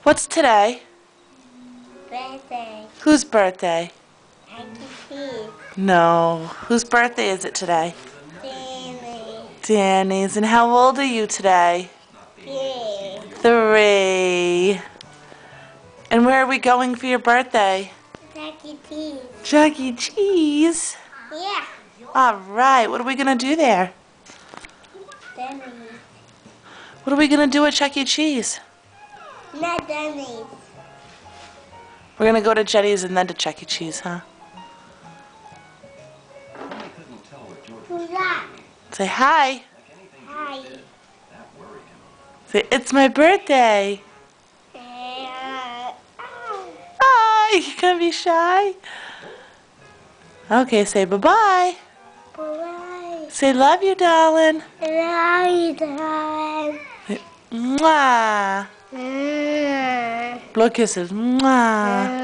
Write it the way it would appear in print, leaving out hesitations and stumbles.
What's today? Birthday. Whose birthday? Auntie No. Whose birthday is it today? Danny. Danny's. And how old are you today? Yeah. 3. And where are we going for your birthday? Chuck E. Cheese. Chuck E. Cheese. Yeah. All right. What are we going to do there? Danny. What are we going to do at Chuck E. Cheese? Not Danny. We're going to go to Jenny's and then to Chuck E. Cheese, huh? Who's that? Say hi. Hi. Say, it's my birthday. Hi. You going to be shy? Okay, say bye-bye. Bye. Say love you, darling. Love you, darling. Mwah. Blow kisses. Mwah.